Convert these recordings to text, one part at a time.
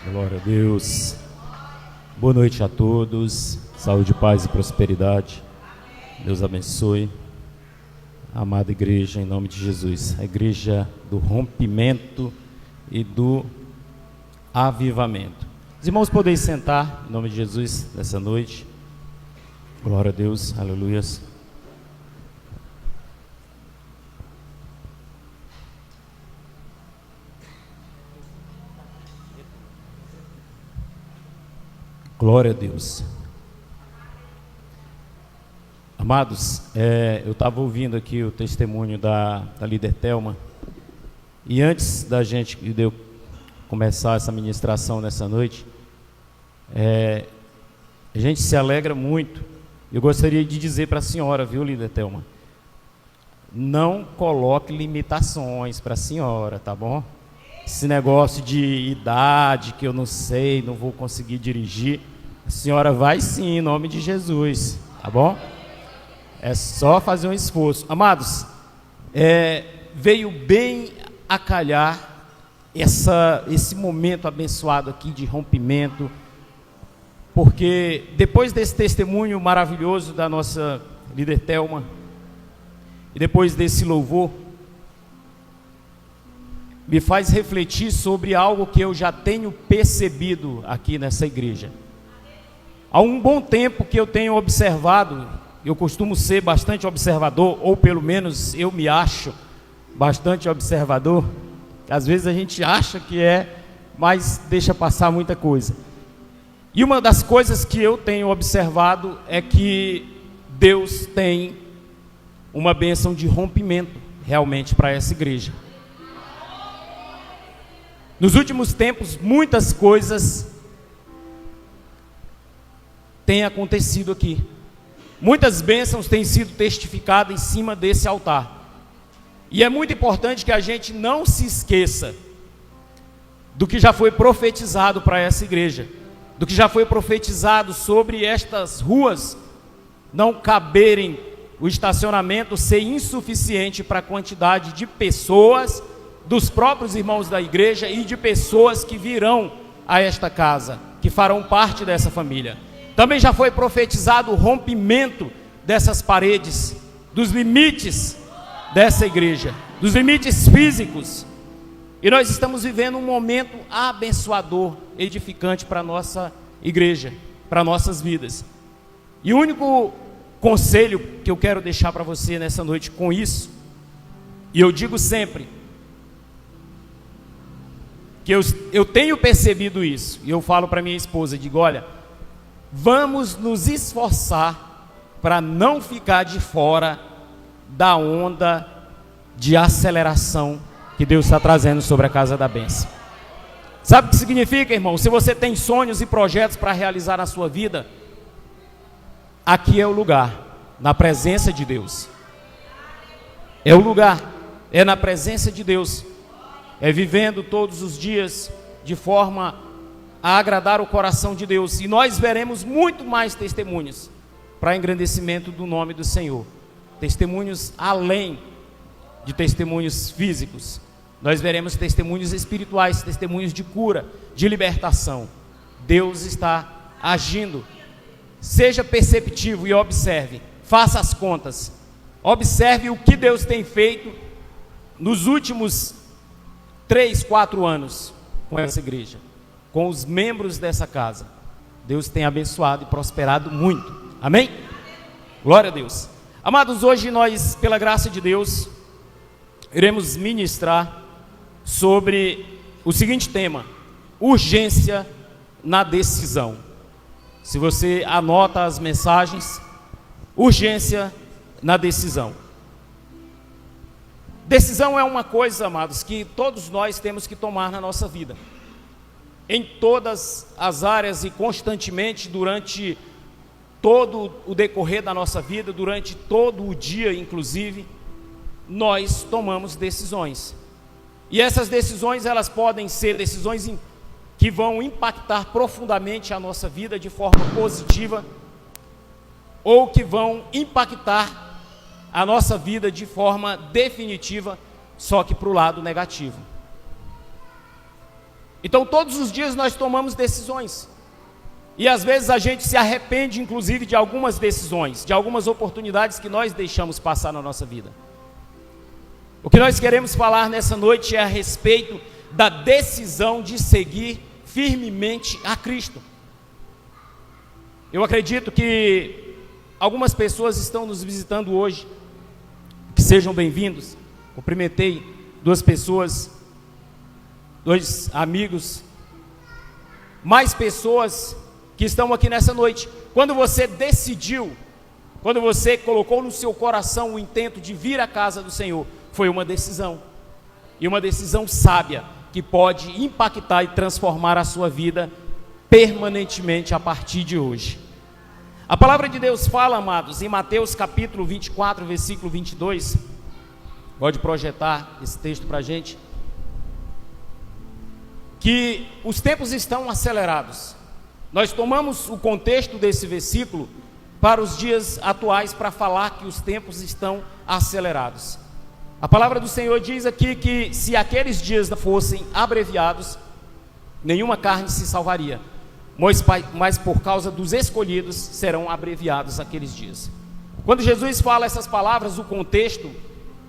Glória a Deus. Boa noite a todos. Saúde, paz e prosperidade. Deus abençoe. Amada igreja, em nome de Jesus. A igreja do rompimento e do avivamento. Os irmãos podem sentar, em nome de Jesus, nessa noite. Glória a Deus. Aleluias. Glória a Deus. Amados, eu estava ouvindo aqui o testemunho da líder Thelma, e antes de eu começar essa ministração nessa noite, a gente se alegra muito. Eu gostaria de dizer para a senhora, viu, líder Thelma, não coloque limitações para a senhora, tá bom? Esse negócio de idade, que eu não sei, não vou conseguir dirigir, a senhora vai sim, em nome de Jesus, tá bom? É só fazer um esforço. Amados, veio bem a calhar esse momento abençoado aqui de rompimento, porque depois desse testemunho maravilhoso da nossa líder Thelma, e depois desse louvor, me faz refletir sobre algo que eu já tenho percebido aqui nessa igreja. Há um bom tempo que eu tenho observado, eu costumo ser bastante observador, ou pelo menos eu me acho bastante observador. Às vezes a gente acha que mas deixa passar muita coisa. E uma das coisas que eu tenho observado é que Deus tem uma bênção de rompimento realmente para essa igreja. Nos últimos tempos, muitas coisas têm acontecido aqui. Muitas bênçãos têm sido testificadas em cima desse altar. E é muito importante que a gente não se esqueça do que já foi profetizado para essa igreja, do que já foi profetizado sobre estas ruas não caberem, o estacionamento ser insuficiente para a quantidade de pessoas, dos próprios irmãos da igreja e de pessoas que virão a esta casa, que farão parte dessa família. Também já foi profetizado o rompimento dessas paredes, dos limites dessa igreja, dos limites físicos. E nós estamos vivendo um momento abençoador, edificante para a nossa igreja, para nossas vidas. E o único conselho que eu quero deixar para você nessa noite com isso, e eu digo sempre, que eu tenho percebido isso, e eu falo para minha esposa, digo, olha, vamos nos esforçar para não ficar de fora da onda de aceleração que Deus está trazendo sobre a casa da bênção. Sabe o que significa, irmão? Se você tem sonhos e projetos para realizar na sua vida, aqui é o lugar, na presença de Deus. É o lugar, é na presença de Deus. É vivendo todos os dias de forma a agradar o coração de Deus. E nós veremos muito mais testemunhos para engrandecimento do nome do Senhor. Testemunhos além de testemunhos físicos. Nós veremos testemunhos espirituais, testemunhos de cura, de libertação. Deus está agindo. Seja perceptivo e observe. Faça as contas. Observe o que Deus tem feito nos últimos 3, 4 anos com essa igreja, com os membros dessa casa. Deus tem abençoado e prosperado muito. Amém? Glória a Deus. Amados, hoje nós, pela graça de Deus, iremos ministrar sobre o seguinte tema: urgência na decisão. Se você anota as mensagens, urgência na decisão. Decisão é uma coisa, amados, que todos nós temos que tomar na nossa vida, em todas as áreas e constantemente durante todo o decorrer da nossa vida, durante todo o dia, inclusive, nós tomamos decisões. E essas decisões, elas podem ser decisões que vão impactar profundamente a nossa vida de forma positiva, ou que vão impactar a nossa vida de forma definitiva, só que para o lado negativo. Então todos os dias nós tomamos decisões. E às vezes a gente se arrepende, inclusive, de algumas decisões, de algumas oportunidades que nós deixamos passar na nossa vida. O que nós queremos falar nessa noite é a respeito da decisão de seguir firmemente a Cristo. Eu acredito que algumas pessoas estão nos visitando hoje, que sejam bem-vindos. Cumprimentei duas pessoas, dois amigos, mais pessoas que estão aqui nessa noite. Quando você decidiu, quando você colocou no seu coração o intento de vir à casa do Senhor, foi uma decisão, e uma decisão sábia, que pode impactar e transformar a sua vida permanentemente a partir de hoje. A palavra de Deus fala, amados, em Mateus capítulo 24, versículo 22, pode projetar esse texto para a gente, que os tempos estão acelerados. Nós tomamos o contexto desse versículo para os dias atuais para falar que os tempos estão acelerados. A palavra do Senhor diz aqui que se aqueles dias fossem abreviados, nenhuma carne se salvaria, mas por causa dos escolhidos serão abreviados aqueles dias. Quando Jesus fala essas palavras, o contexto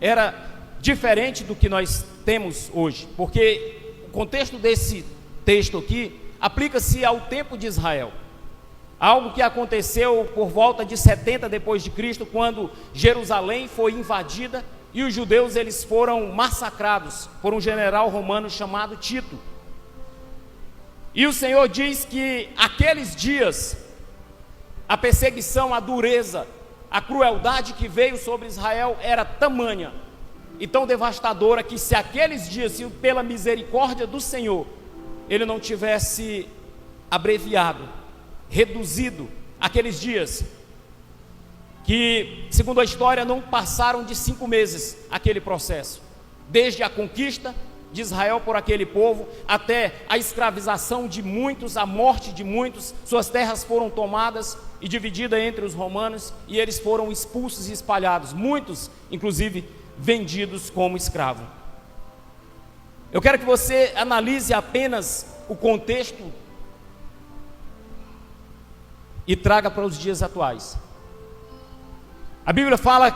era diferente do que nós temos hoje, porque o contexto desse texto aqui aplica-se ao tempo de Israel, algo que aconteceu por volta de 70 depois de Cristo, quando Jerusalém foi invadida e os judeus eles foram massacrados por um general romano chamado Tito. E o Senhor diz que aqueles dias, a perseguição, a dureza, a crueldade que veio sobre Israel era tamanha e tão devastadora, que se aqueles dias, se pela misericórdia do Senhor, ele não tivesse abreviado, reduzido aqueles dias, que, segundo a história, não passaram de 5 meses aquele processo, desde a conquista de Israel por aquele povo, até a escravização de muitos, a morte de muitos, suas terras foram tomadas e divididas entre os romanos, e eles foram expulsos e espalhados, muitos, inclusive, vendidos como escravo. Eu quero que você analise apenas o contexto e traga para os dias atuais. A Bíblia fala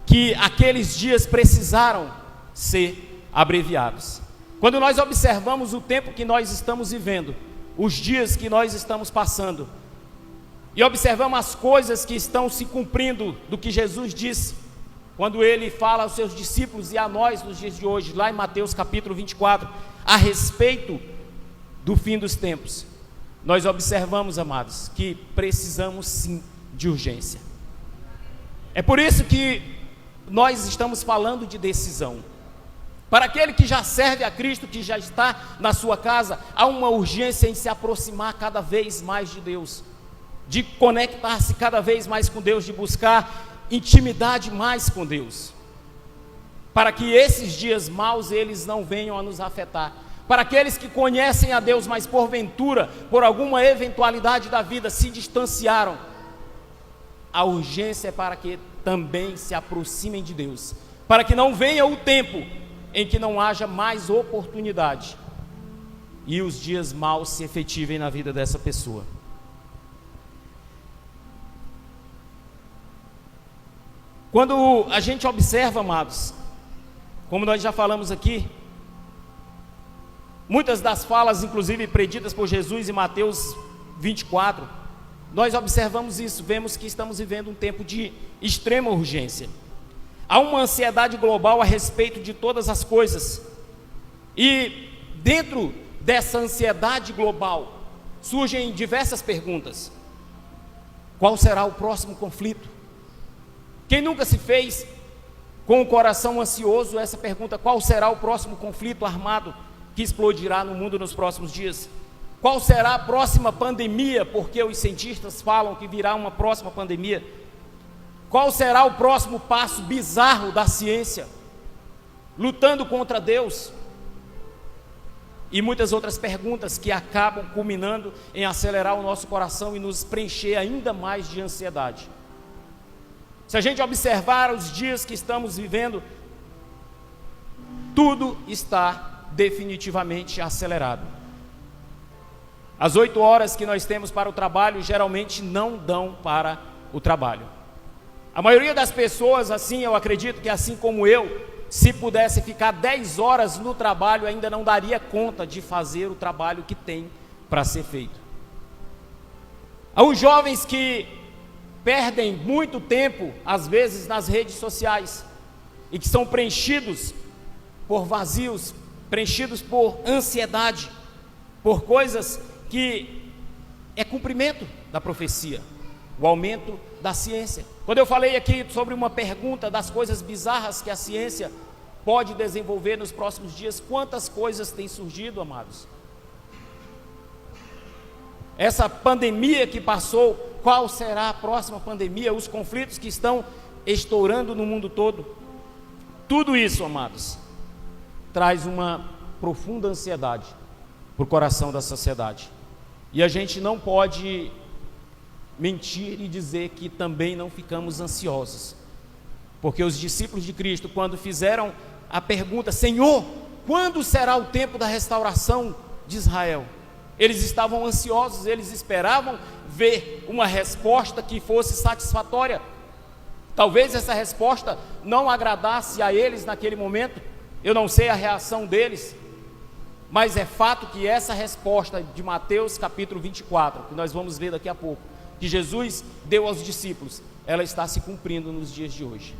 que aqueles dias precisaram ser abreviados. Quando nós observamos o tempo que nós estamos vivendo, os dias que nós estamos passando, e observamos as coisas que estão se cumprindo do que Jesus disse, quando ele fala aos seus discípulos e a nós nos dias de hoje, lá em Mateus capítulo 24, a respeito do fim dos tempos, nós observamos, amados, que precisamos sim de urgência. É por isso que nós estamos falando de decisão. Para aquele que já serve a Cristo, que já está na sua casa, há uma urgência em se aproximar cada vez mais de Deus, de conectar-se cada vez mais com Deus, de buscar intimidade mais com Deus, para que esses dias maus eles não venham a nos afetar. Para aqueles que conhecem a Deus, mas porventura, por alguma eventualidade da vida, se distanciaram, a urgência é para que também se aproximem de Deus, para que não venha o tempo em que não haja mais oportunidade e os dias maus se efetivem na vida dessa pessoa. Quando a gente observa, amados, como nós já falamos aqui, muitas das falas, inclusive preditas por Jesus em Mateus 24, nós observamos isso, vemos que estamos vivendo um tempo de extrema urgência. Há uma ansiedade global a respeito de todas as coisas, e dentro dessa ansiedade global surgem diversas perguntas. Qual será o próximo conflito? Quem nunca se fez com o coração ansioso essa pergunta: qual será o próximo conflito armado que explodirá no mundo nos próximos dias? Qual será a próxima pandemia, porque os cientistas falam que virá uma próxima pandemia? Qual será o próximo passo bizarro da ciência, lutando contra Deus? E muitas outras perguntas que acabam culminando em acelerar o nosso coração e nos preencher ainda mais de ansiedade. Se a gente observar os dias que estamos vivendo, tudo está definitivamente acelerado. As 8 horas que nós temos para o trabalho geralmente não dão para o trabalho. A maioria das pessoas, assim, eu acredito que assim como eu, se pudesse ficar 10 horas no trabalho, ainda não daria conta de fazer o trabalho que tem para ser feito. Há uns jovens que perdem muito tempo, às vezes, nas redes sociais, e que são preenchidos por vazios, preenchidos por ansiedade, por coisas que é cumprimento da profecia, o aumento da ciência. Quando eu falei aqui sobre uma pergunta das coisas bizarras que a ciência pode desenvolver nos próximos dias, quantas coisas têm surgido, amados? Essa pandemia que passou, qual será a próxima pandemia? Os conflitos que estão estourando no mundo todo. Tudo isso, amados, traz uma profunda ansiedade para o coração da sociedade. E a gente não pode mentir e dizer que também não ficamos ansiosos. Porque os discípulos de Cristo, quando fizeram a pergunta: Senhor, quando será o tempo da restauração de Israel? Eles estavam ansiosos, eles esperavam ver uma resposta que fosse satisfatória. Talvez essa resposta não agradasse a eles naquele momento, eu não sei a reação deles, mas é fato que essa resposta de Mateus capítulo 24, que nós vamos ver daqui a pouco, que Jesus deu aos discípulos, ela está se cumprindo nos dias de hoje.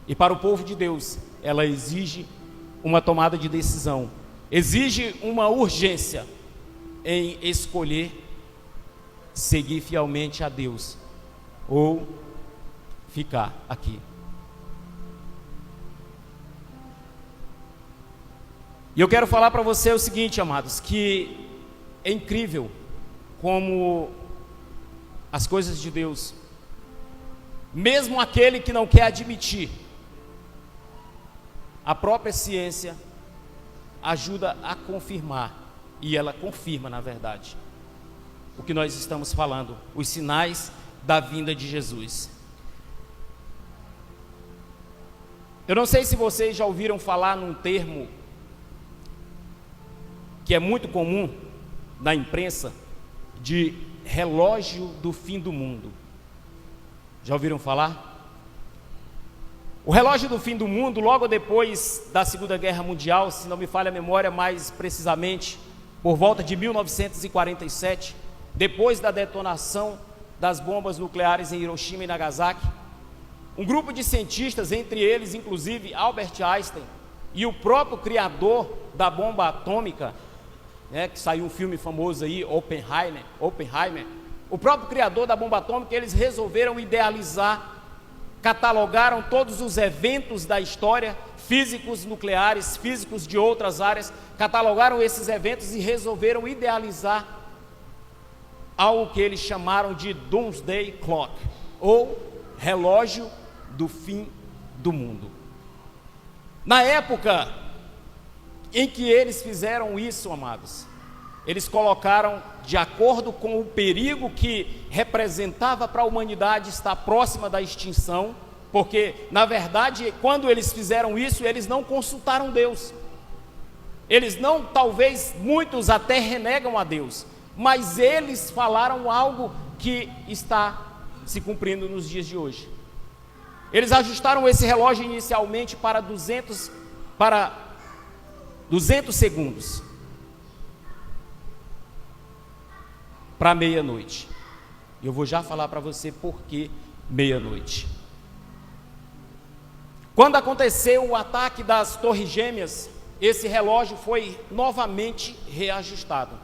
E para o povo de Deus, ela exige uma tomada de decisão, exige uma urgência em escolher seguir fielmente a Deus ou ficar aqui. E eu quero falar para você o seguinte, amados, que é incrível como as coisas de Deus, mesmo aquele que não quer admitir, a própria ciência ajuda a confirmar, e ela confirma, na verdade, o que nós estamos falando, os sinais da vinda de Jesus. Eu não sei se vocês já ouviram falar num termo que é muito comum na imprensa, de relógio do fim do mundo. Já ouviram falar? O relógio do fim do mundo, logo depois da Segunda Guerra Mundial, se não me falha a memória, mais precisamente por volta de 1947, depois da detonação das bombas nucleares em Hiroshima e Nagasaki, um grupo de cientistas, entre eles inclusive Albert Einstein e o próprio criador da bomba atômica, que saiu um filme famoso aí, Oppenheimer, o próprio criador da bomba atômica, eles resolveram idealizar, catalogaram todos os eventos da história, físicos nucleares, físicos de outras áreas, catalogaram esses eventos e resolveram idealizar algo que eles chamaram de Doomsday Clock, ou relógio do fim do mundo. Na época em que eles fizeram isso, amados, eles colocaram, de acordo com o perigo que representava para a humanidade estar próxima da extinção, porque, na verdade, quando eles fizeram isso, eles não consultaram Deus. Eles não, talvez, muitos até renegam a Deus, mas eles falaram algo que está se cumprindo nos dias de hoje. Eles ajustaram esse relógio inicialmente para 200 segundos, para meia-noite. Eu vou já falar para você por que meia-noite. Quando aconteceu o ataque das Torres Gêmeas, esse relógio foi novamente reajustado.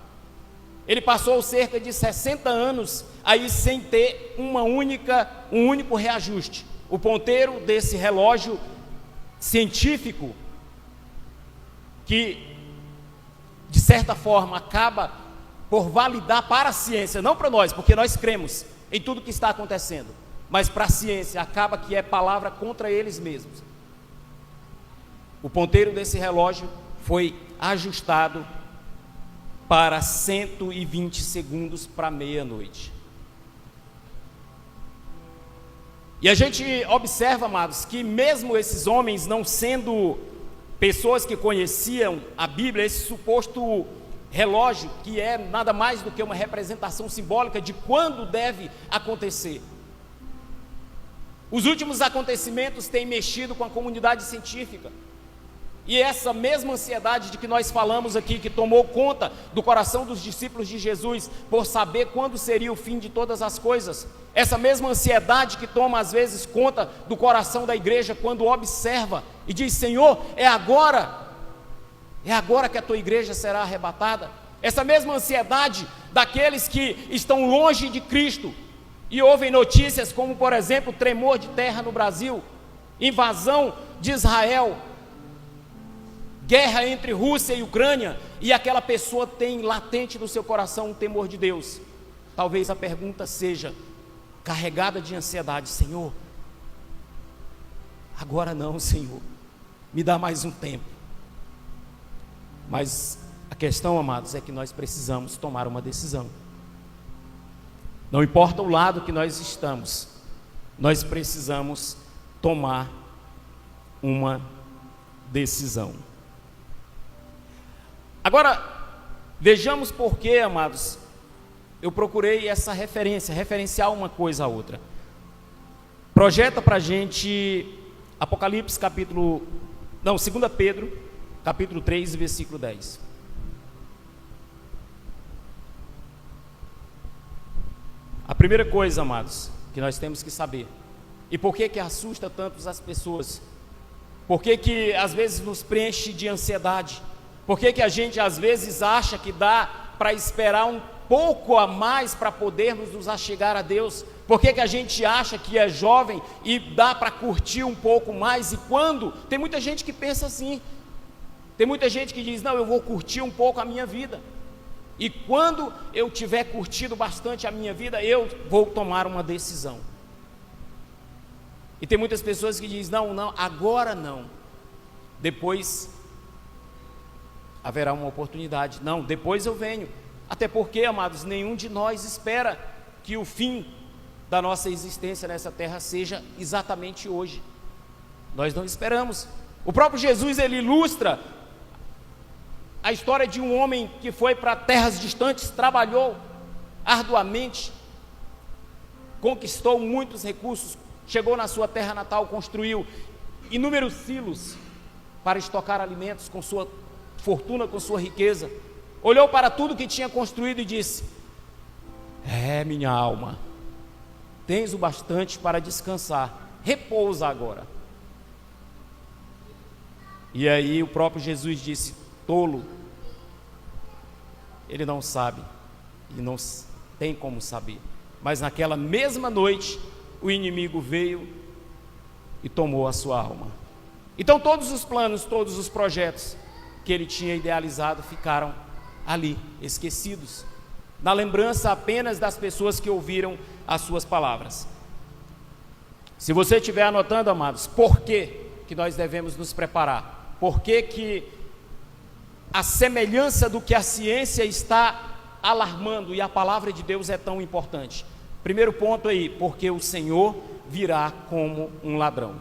Ele passou cerca de 60 anos aí sem ter um único reajuste. O ponteiro desse relógio científico, que de certa forma acaba por validar para a ciência, não para nós, porque nós cremos em tudo que está acontecendo, mas para a ciência acaba que é palavra contra eles mesmos. O ponteiro desse relógio foi ajustado para 120 segundos para meia-noite. E a gente observa, amados, que mesmo esses homens não sendo pessoas que conheciam a Bíblia, esse suposto relógio, que é nada mais do que uma representação simbólica de quando deve acontecer. Os últimos acontecimentos têm mexido com a comunidade científica, e essa mesma ansiedade de que nós falamos aqui, que tomou conta do coração dos discípulos de Jesus, por saber quando seria o fim de todas as coisas, essa mesma ansiedade que toma às vezes conta do coração da igreja, quando observa e diz: Senhor, é agora que a tua igreja será arrebatada. Essa mesma ansiedade daqueles que estão longe de Cristo e ouvem notícias como, por exemplo, tremor de terra no Brasil, invasão de Israel, guerra entre Rússia e Ucrânia, e aquela pessoa tem latente no seu coração um temor de Deus. Talvez a pergunta seja carregada de ansiedade: Senhor, agora não, Senhor, me dá mais um tempo. Mas a questão, amados, é que nós precisamos tomar uma decisão. Não importa o lado que nós estamos, nós precisamos tomar uma decisão. Agora, vejamos por que, amados, eu procurei essa referenciar uma coisa a outra. Projeta para a gente Apocalipse 2 Pedro, capítulo 3, versículo 10. A primeira coisa, amados, que nós temos que saber, e por que assusta tanto as pessoas, por que às vezes nos preenche de ansiedade, por que a gente às vezes acha que dá para esperar um pouco a mais para podermos nos achegar a Deus, por que a gente acha que é jovem e dá para curtir um pouco mais, e quando, tem muita gente que pensa assim, tem muita gente que diz: não, eu vou curtir um pouco a minha vida, e quando eu tiver curtido bastante a minha vida, eu vou tomar uma decisão. E tem muitas pessoas que dizem: não, agora não, depois haverá uma oportunidade, não, depois eu venho. Até porque, amados, nenhum de nós espera que o fim da nossa existência nessa terra seja exatamente hoje. Nós não esperamos. O próprio Jesus, ele ilustra a história de um homem que foi para terras distantes, trabalhou arduamente, conquistou muitos recursos, chegou na sua terra natal, construiu inúmeros silos para estocar alimentos com sua fortuna, com sua riqueza. Olhou para tudo que tinha construído e disse: minha alma, tens o bastante para descansar, repousa agora. E aí o próprio Jesus disse: tolo, ele não sabe, ele não tem como saber. Mas naquela mesma noite, o inimigo veio e tomou a sua alma. Então todos os planos, todos os projetos que ele tinha idealizado ficaram ali, esquecidos, na lembrança apenas das pessoas que ouviram as suas palavras. Se você estiver anotando, amados, por que nós devemos nos preparar? Por que a semelhança do que a ciência está alarmando e a palavra de Deus é tão importante? Primeiro ponto aí: porque o Senhor virá como um ladrão.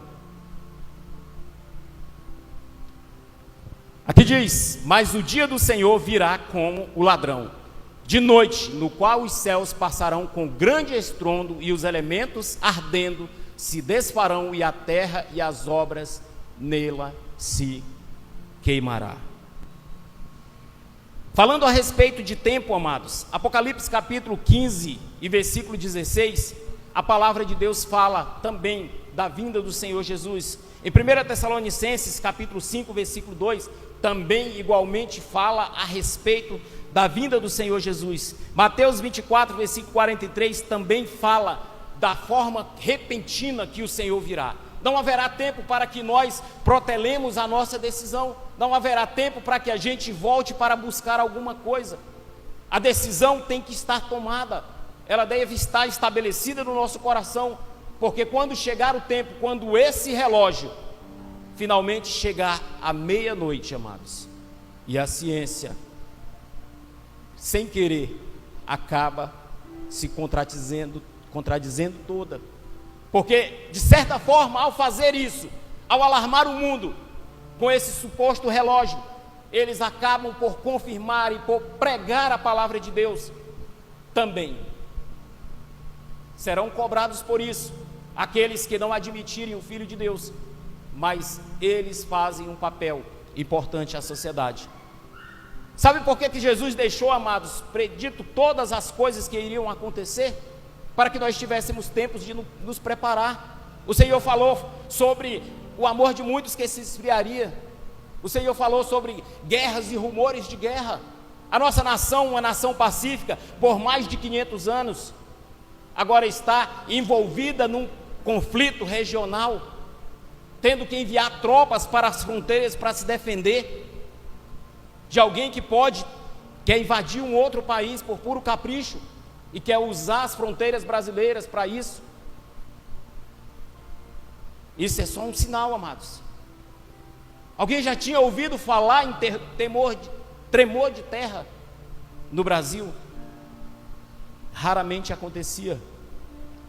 Aqui diz: mas o dia do Senhor virá como o ladrão, de noite, no qual os céus passarão com grande estrondo e os elementos ardendo se desfarão, e a terra e as obras nela se queimará. Falando a respeito de tempo, amados, Apocalipse capítulo 15 e versículo 16, a palavra de Deus fala também da vinda do Senhor Jesus. Em 1 Tessalonicenses capítulo 5, versículo 2, também igualmente fala a respeito da vinda do Senhor Jesus. Mateus 24, versículo 43, também fala da forma repentina que o Senhor virá. Não haverá tempo para que nós protelemos a nossa decisão, não haverá tempo para que a gente volte para buscar alguma coisa. A decisão tem que estar tomada, ela deve estar estabelecida no nosso coração, porque quando chegar o tempo, quando esse relógio finalmente chegar à meia-noite, amados, e a ciência, sem querer, acaba se contradizendo toda, porque de certa forma, ao fazer isso, ao alarmar o mundo com esse suposto relógio, eles acabam por confirmar e por pregar a palavra de Deus, também serão cobrados por isso, aqueles que não admitirem o Filho de Deus, mas eles fazem um papel importante à sociedade. Sabe por que Jesus deixou, amados, predito todas as coisas que iriam acontecer? Para que nós tivéssemos tempos de nos preparar. O Senhor falou sobre o amor de muitos que se esfriaria. O Senhor falou sobre guerras e rumores de guerra. A nossa nação, uma nação pacífica, por mais de 500 anos, agora está envolvida num conflito regional, tendo que enviar tropas para as fronteiras para se defender de alguém que quer invadir um outro país por puro capricho e quer usar as fronteiras brasileiras para isso. Isso é só um sinal, amados. Alguém já tinha ouvido falar em tremor de terra no Brasil? Raramente acontecia.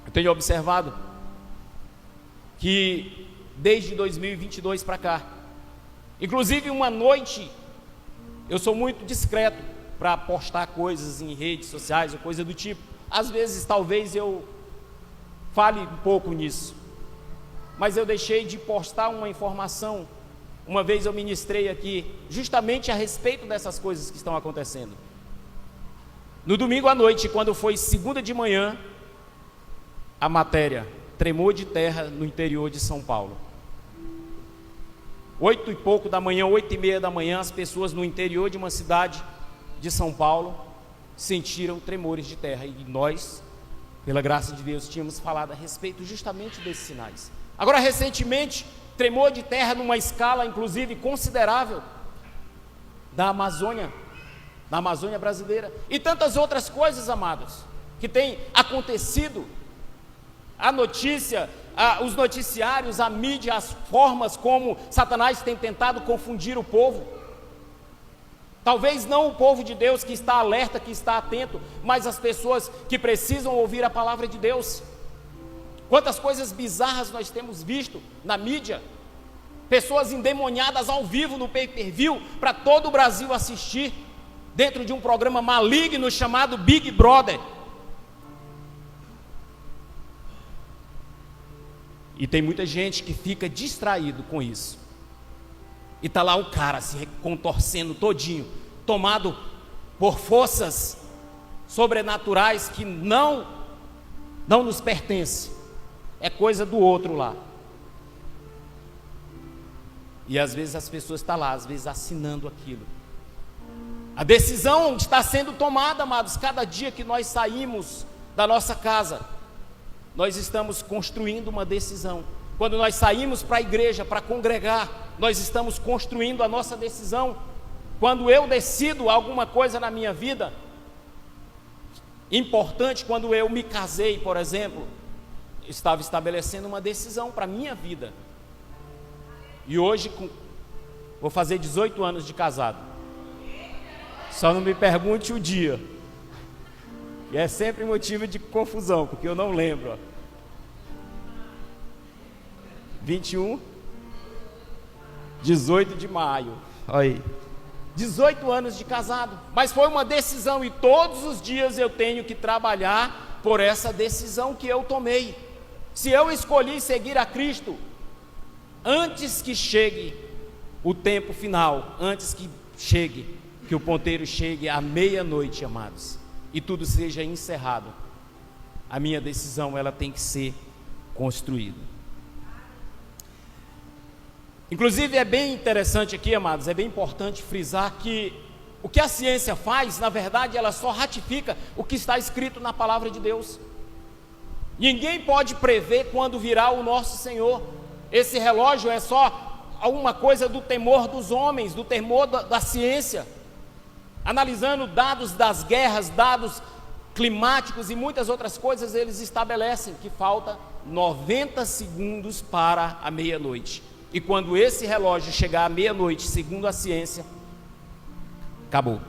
Eu tenho observado que desde 2022 para cá, inclusive uma noite, eu sou muito discreto para postar coisas em redes sociais ou coisa do tipo. Às vezes talvez eu fale um pouco nisso, mas eu deixei de postar uma informação. Uma vez eu ministrei aqui justamente a respeito dessas coisas que estão acontecendo. No domingo à noite, quando foi segunda de manhã, a matéria: tremor de terra no interior de São Paulo. 8 e pouco da manhã, 8:30 da manhã, as pessoas no interior de uma cidade de São Paulo sentiram tremores de terra. E nós, pela graça de Deus, tínhamos falado a respeito justamente desses sinais. Agora, recentemente, tremor de terra numa escala, inclusive, considerável, na Amazônia brasileira. E tantas outras coisas, amados, que têm acontecido. A notícia, os noticiários, a mídia, as formas como Satanás tem tentado confundir o povo. Talvez não o povo de Deus que está alerta, que está atento, mas as pessoas que precisam ouvir a palavra de Deus. Quantas coisas bizarras nós temos visto na mídia. Pessoas endemoniadas ao vivo no pay-per-view para todo o Brasil assistir, dentro de um programa maligno chamado Big Brother. E tem muita gente que fica distraído com isso. E está lá o cara se contorcendo todinho, tomado por forças sobrenaturais que não nos pertencem. É coisa do outro lá. E às vezes as pessoas estão lá, às vezes assinando aquilo. A decisão está sendo tomada, amados. Cada dia que nós saímos da nossa casa, nós estamos construindo uma decisão. Quando nós saímos para a igreja, para congregar, nós estamos construindo a nossa decisão. Quando eu decido alguma coisa na minha vida, importante, quando eu me casei, por exemplo, eu estava estabelecendo uma decisão para a minha vida. E hoje, vou fazer 18 anos de casado. Só não me pergunte o dia. E é sempre motivo de confusão, porque eu não lembro. Ó. 21, 18 de maio. Olha aí. 18 anos de casado. Mas foi uma decisão e todos os dias eu tenho que trabalhar por essa decisão que eu tomei. Se eu escolhi seguir a Cristo, antes que chegue o tempo final, antes que o ponteiro chegue à meia-noite, amados, e tudo seja encerrado, a minha decisão, ela tem que ser construída. Inclusive é bem interessante aqui, amados, é bem importante frisar que o que a ciência faz, na verdade, ela só ratifica o que está escrito na palavra de Deus. Ninguém pode prever quando virá o nosso Senhor. Esse relógio é só alguma coisa do temor dos homens, do temor da ciência. Analisando dados das guerras, dados climáticos e muitas outras coisas, eles estabelecem que falta 90 segundos para a meia-noite. E quando esse relógio chegar à meia-noite, segundo a ciência, acabou.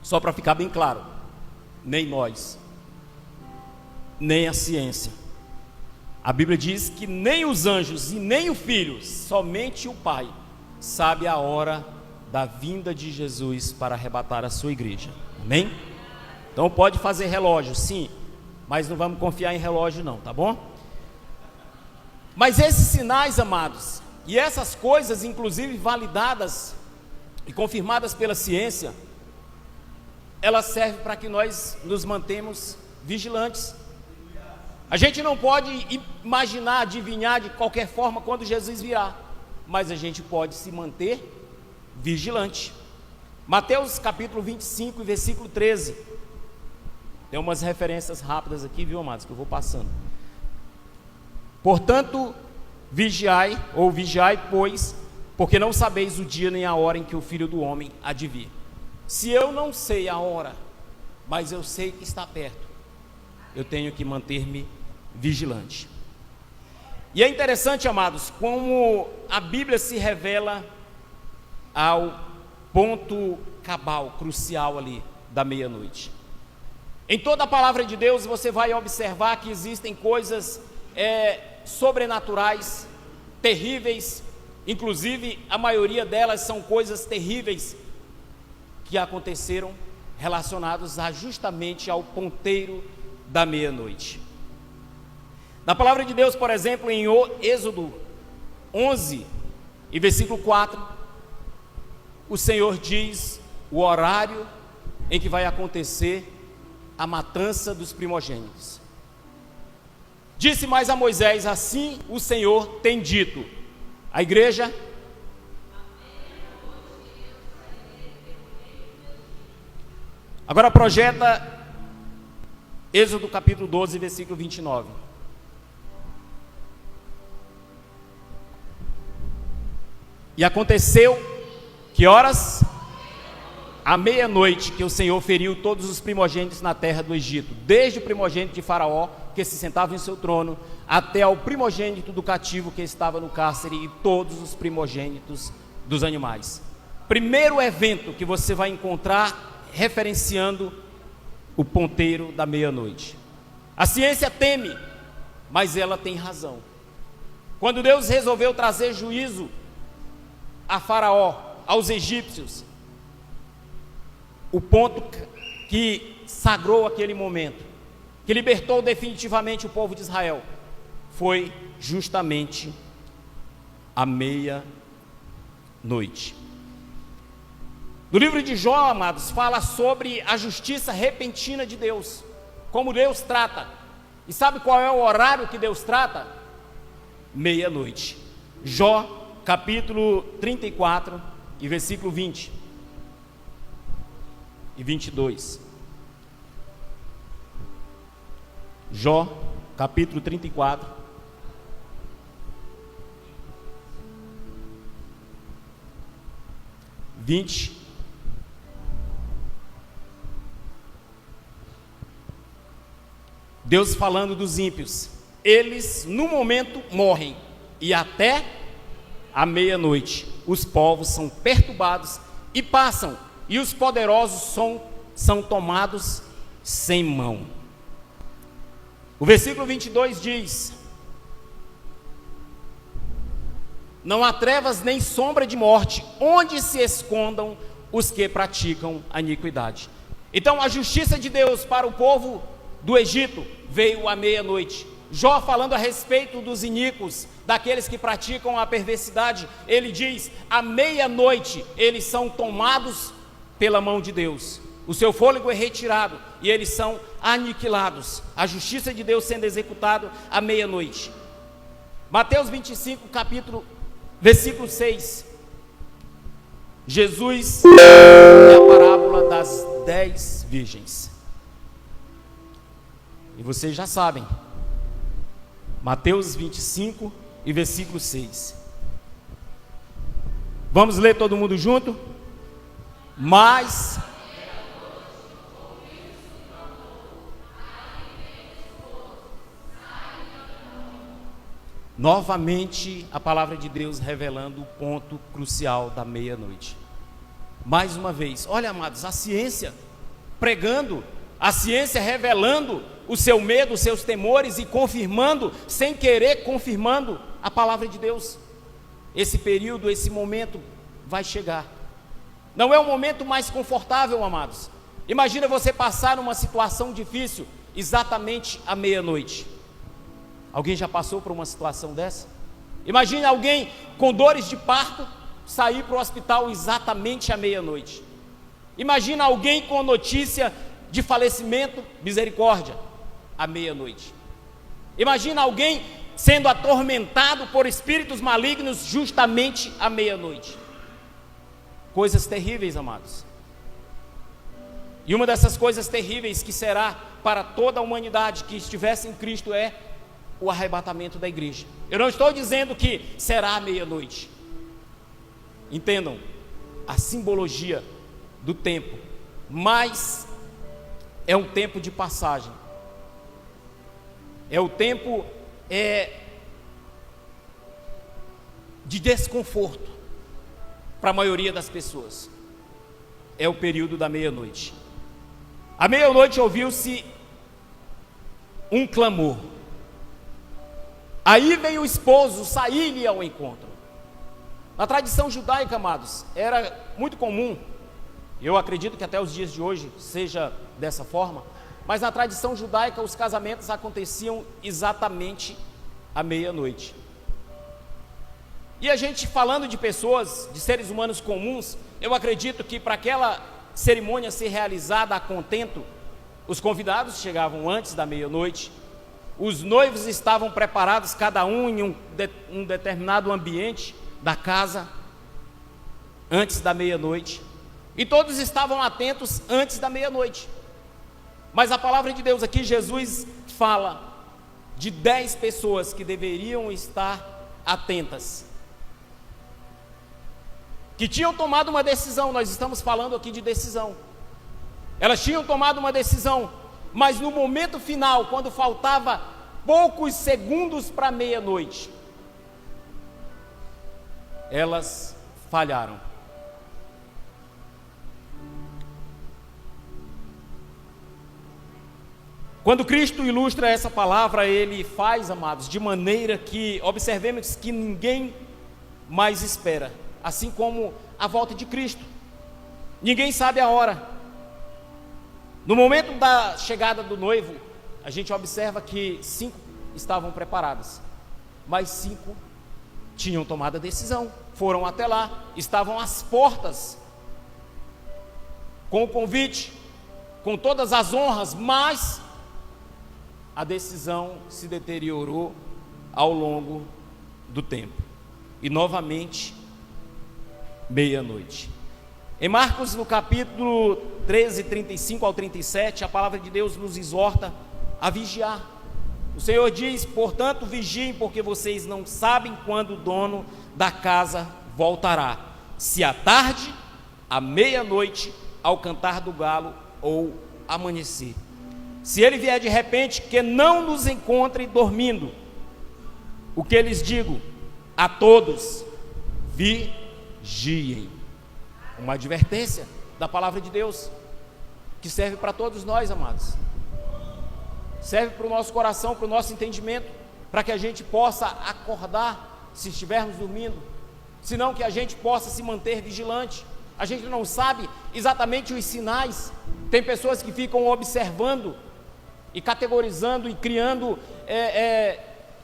Só para ficar bem claro, nem nós, nem a ciência, A Bíblia diz que nem os anjos e nem o Filho, somente o Pai, sabe a hora da vinda de Jesus para arrebatar a sua igreja. Amém? Então pode fazer relógio, sim, mas não vamos confiar em relógio não, tá bom? Mas esses sinais, amados, e essas coisas, inclusive validadas e confirmadas pela ciência, elas servem para que nós nos mantemos vigilantes. A gente não pode imaginar, adivinhar de qualquer forma quando Jesus virá, mas a gente pode se manter vigilante. Mateus capítulo 25, versículo 13. Tem umas referências rápidas aqui, viu, amados, que eu vou passando. Portanto, vigiai, pois, porque não sabeis o dia nem a hora em que o Filho do Homem há de vir. Se eu não sei a hora, mas eu sei que está perto, eu tenho que manter-me vigilante. E é interessante, amados, como a Bíblia se revela ao ponto cabal, crucial ali, da meia-noite. Em toda a palavra de Deus você vai observar que existem coisas sobrenaturais, terríveis, inclusive a maioria delas são coisas terríveis que aconteceram relacionados justamente ao ponteiro da meia-noite. Na palavra de Deus, por exemplo, em Êxodo 11 e versículo 4, o Senhor diz o horário em que vai acontecer a matança dos primogênitos. Disse mais a Moisés: assim o Senhor tem dito. A igreja? Agora projeta Êxodo capítulo 12, versículo 29. E aconteceu, que horas? À meia-noite, que o Senhor feriu todos os primogênitos na terra do Egito, desde o primogênito de Faraó, que se sentava em seu trono, até ao primogênito do cativo que estava no cárcere, e todos os primogênitos dos animais. Primeiro evento que você vai encontrar referenciando o ponteiro da meia-noite. A ciência teme, mas ela tem razão. Quando Deus resolveu trazer juízo a Faraó, aos egípcios, o ponto que sagrou aquele momento, que libertou definitivamente o povo de Israel, foi justamente a meia-noite. No livro de Jó, amados, fala sobre a justiça repentina de Deus, como Deus trata. E sabe qual é o horário que Deus trata? Meia-noite. Jó, capítulo 34, e versículo 20 e 22. Jó, capítulo 34, Deus falando dos ímpios: eles no momento morrem, e até a meia-noite os povos são perturbados e passam, e os poderosos são tomados sem mão. O versículo 22 diz: não há trevas nem sombra de morte, onde se escondam os que praticam a iniquidade. Então a justiça de Deus para o povo do Egito veio à meia-noite. Jó, falando a respeito dos iníquos, daqueles que praticam a perversidade, ele diz: à meia-noite eles são tomados pela mão de Deus, o seu fôlego é retirado e eles são aniquilados. A justiça de Deus sendo executada à meia-noite. Mateus 25, versículo 6. Jesus é a parábola das 10 virgens. E vocês já sabem, Mateus 25 e versículo 6. Vamos ler todo mundo junto? Mas novamente a palavra de Deus revelando o ponto crucial da meia-noite. Mais uma vez, olha, amados, a ciência pregando, a ciência revelando o seu medo, os seus temores e confirmando, sem querer, confirmando a palavra de Deus. Esse período, esse momento vai chegar. Não é o momento mais confortável, amados. Imagina você passar numa situação difícil exatamente à meia-noite. Alguém já passou por uma situação dessa? Imagine alguém com dores de parto sair para o hospital exatamente à meia-noite. Imagina alguém com notícia de falecimento, misericórdia, à meia-noite. Imagina alguém sendo atormentado por espíritos malignos justamente à meia-noite. Coisas terríveis, amados. E uma dessas coisas terríveis que será para toda a humanidade que estivesse em Cristo é o arrebatamento da igreja. Eu não estou dizendo que será à meia-noite. Entendam a simbologia do tempo, mas é um tempo de passagem. É o tempo de desconforto para a maioria das pessoas. É o período da meia-noite. À meia-noite ouviu-se um clamor. Aí veio o esposo sair-lhe ao encontro. Na tradição judaica, amados, era muito comum, eu acredito que até os dias de hoje seja dessa forma, mas na tradição judaica os casamentos aconteciam exatamente à meia-noite. E a gente falando de pessoas, de seres humanos comuns, eu acredito que para aquela cerimônia ser realizada a contento, os convidados chegavam antes da meia-noite, os noivos estavam preparados, cada um em um determinado ambiente da casa, antes da meia-noite, e todos estavam atentos antes da meia-noite. Mas a palavra de Deus aqui, Jesus fala de 10 pessoas que deveriam estar atentas, que tinham tomado uma decisão. Nós estamos falando aqui de decisão. Elas tinham tomado uma decisão, mas no momento final, quando faltava poucos segundos para meia-noite, elas falharam. Quando Cristo ilustra essa palavra, Ele faz, amados, de maneira que observemos que ninguém mais espera, assim como a volta de Cristo. Ninguém sabe a hora. No momento da chegada do noivo, a gente observa que 5 estavam preparadas, mas 5 tinham tomado a decisão, foram até lá, estavam às portas, com o convite, com todas as honras, mas a decisão se deteriorou ao longo do tempo, e novamente, meia-noite. Em Marcos, no capítulo 13, 35 ao 37, a palavra de Deus nos exorta a vigiar. O Senhor diz: portanto, vigiem, porque vocês não sabem quando o dono da casa voltará, se à tarde, à meia-noite, ao cantar do galo ou amanhecer. Se ele vier de repente, que não nos encontre dormindo. O que lhes digo a todos: vigiem. Uma advertência da palavra de Deus, que serve para todos nós, amados. Serve para o nosso coração, para o nosso entendimento, para que a gente possa acordar se estivermos dormindo, senão que a gente possa se manter vigilante. A gente não sabe exatamente os sinais. Tem pessoas que ficam observando e categorizando e criando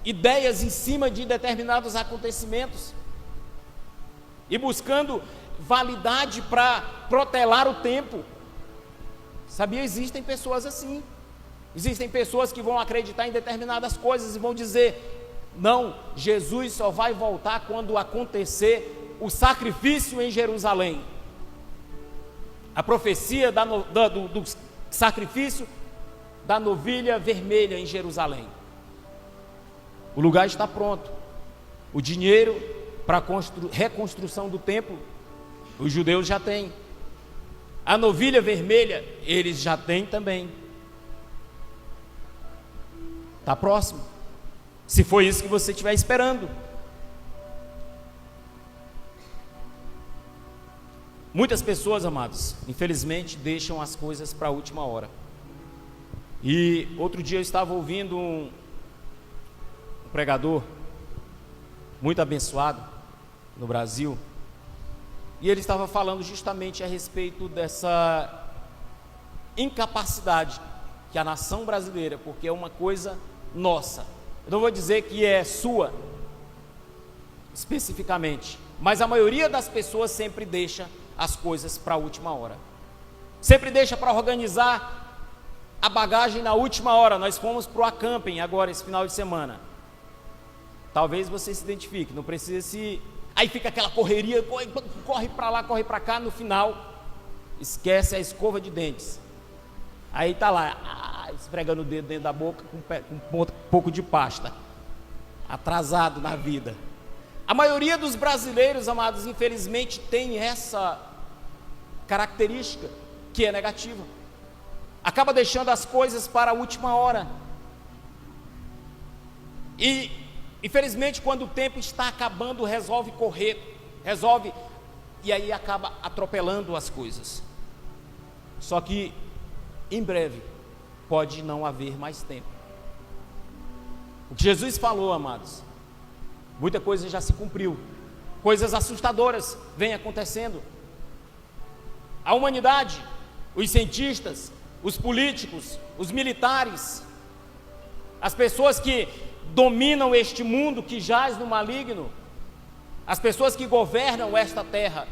ideias em cima de determinados acontecimentos e buscando validade para protelar o tempo. Sabia? Existem pessoas assim. Existem pessoas que vão acreditar em determinadas coisas e vão dizer: não, Jesus só vai voltar quando acontecer o sacrifício em Jerusalém. A profecia do sacrifício da novilha vermelha em Jerusalém. O lugar está pronto. O dinheiro para a reconstrução do templo, os judeus já têm. A novilha vermelha, eles já têm também. Está próximo. Se for isso que você estiver esperando. Muitas pessoas, amados, infelizmente, deixam as coisas para a última hora. E outro dia eu estava ouvindo um pregador muito abençoado no Brasil, e ele estava falando justamente a respeito dessa incapacidade que a nação brasileira, porque é uma coisa nossa, eu não vou dizer que é sua especificamente, mas a maioria das pessoas sempre deixa as coisas para a última hora, sempre deixa para organizar a bagagem na última hora. Nós fomos para o acamping agora esse final de semana, talvez você se identifique, não precisa se... Aí fica aquela correria, corre para lá, corre para cá, no final esquece a escova de dentes, aí está lá, esfregando o dedo dentro da boca com um pouco de pasta, atrasado na vida. A maioria dos brasileiros, amados, infelizmente tem essa característica que é negativa, acaba deixando as coisas para a última hora, e infelizmente quando o tempo está acabando resolve correr, e aí acaba atropelando as coisas. Só que em breve pode não haver mais tempo. O que Jesus falou, amados, muita coisa já se cumpriu, coisas assustadoras vêm acontecendo. A humanidade, os cientistas, os políticos, os militares, as pessoas que dominam este mundo que jaz no maligno, as pessoas que governam esta terra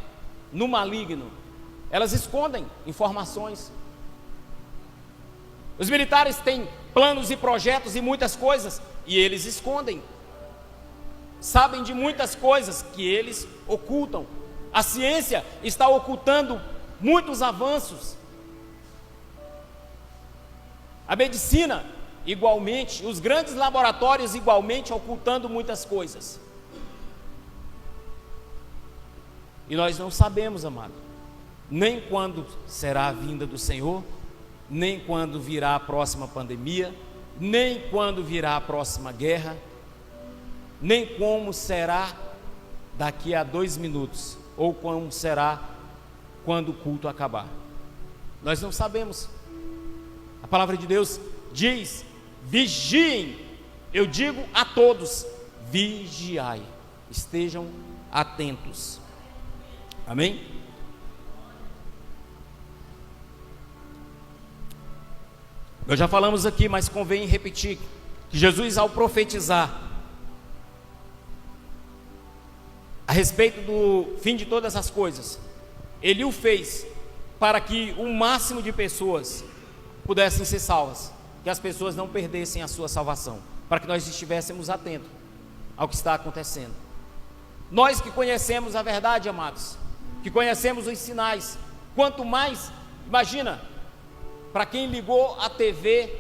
no maligno, elas escondem informações. Os militares têm planos e projetos e muitas coisas, e eles escondem, sabem de muitas coisas que eles ocultam. A ciência está ocultando muitos avanços, a medicina igualmente, os grandes laboratórios igualmente ocultando muitas coisas. E nós não sabemos, amado, nem quando será a vinda do Senhor, nem quando virá a próxima pandemia, nem quando virá a próxima guerra, nem como será daqui a 2 minutos, ou como será quando o culto acabar. Nós não sabemos. A palavra de Deus diz: vigiem. Eu digo a todos: vigiai, estejam atentos. Amém? Nós já falamos aqui, mas convém repetir, que Jesus, ao profetizar a respeito do fim de todas as coisas, Ele o fez para que o máximo de pessoas pudessem ser salvas, que as pessoas não perdessem a sua salvação, para que nós estivéssemos atentos ao que está acontecendo. Nós que conhecemos a verdade, amados, que conhecemos os sinais, quanto mais, imagina, para quem ligou a TV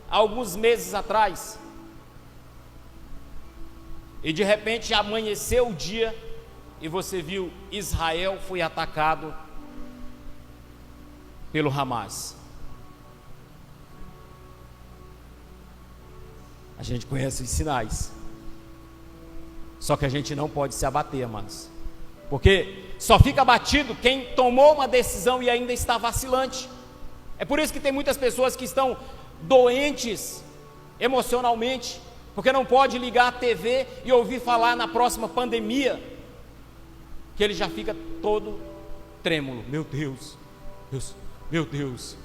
há alguns meses atrás, e de repente amanheceu o dia, e você viu Israel foi atacado pelo Hamas. A gente conhece os sinais, só que a gente não pode se abater, amados, porque só fica abatido quem tomou uma decisão e ainda está vacilante. É por isso que tem muitas pessoas que estão doentes emocionalmente, porque não pode ligar a TV e ouvir falar na próxima pandemia, que ele já fica todo trêmulo. Meu Deus, meu Deus.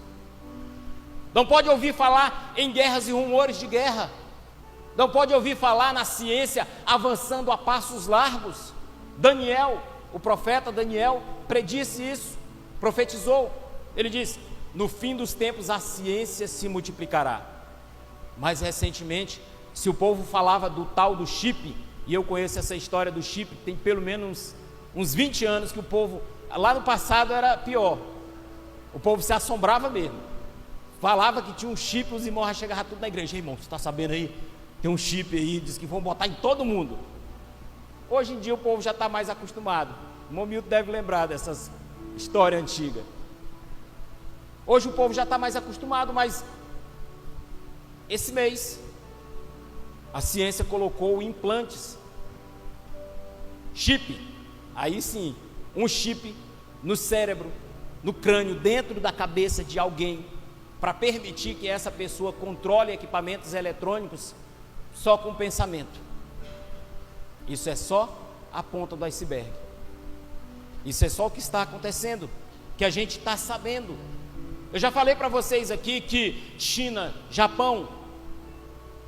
Não pode ouvir falar em guerras e rumores de guerra, não pode ouvir falar na ciência avançando a passos largos. Daniel, o profeta Daniel, predisse isso, profetizou. Ele diz: no fim dos tempos a ciência se multiplicará. Mais recentemente, se o povo falava do tal do chip, e eu conheço essa história do chip, tem pelo menos uns 20 anos que o povo, lá no passado era pior, o povo se assombrava mesmo, falava que tinha um chip, os irmãos chegavam tudo na igreja: irmão, você está sabendo aí? Tem um chip aí, diz que vão botar em todo mundo. Hoje em dia o povo já está mais acostumado. O irmão Milton deve lembrar dessas histórias antigas. Hoje o povo já está mais acostumado, mas esse mês a ciência colocou implantes, chip, aí sim, um chip no cérebro, no crânio, dentro da cabeça de alguém, para permitir que essa pessoa controle equipamentos eletrônicos só com pensamento. Isso é só a ponta do iceberg. Isso é só o que está acontecendo, que a gente está sabendo. Eu já falei para vocês aqui que China, Japão,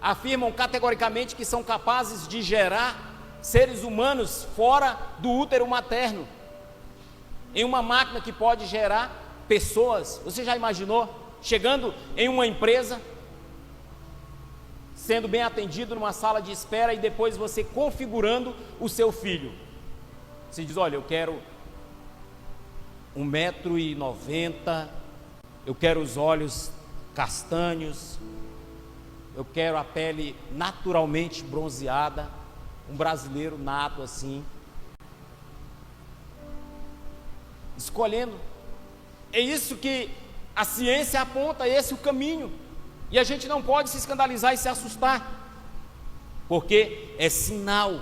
afirmam categoricamente que são capazes de gerar seres humanos fora do útero materno, em uma máquina que pode gerar pessoas. Você já imaginou? Chegando em uma empresa, sendo bem atendido numa sala de espera e depois você configurando o seu filho. Você diz: olha, eu quero 1,90 m, eu quero os olhos castanhos, eu quero a pele naturalmente bronzeada, um brasileiro nato assim, escolhendo. É isso que a ciência aponta, esse é o caminho, e a gente não pode se escandalizar e se assustar, porque é sinal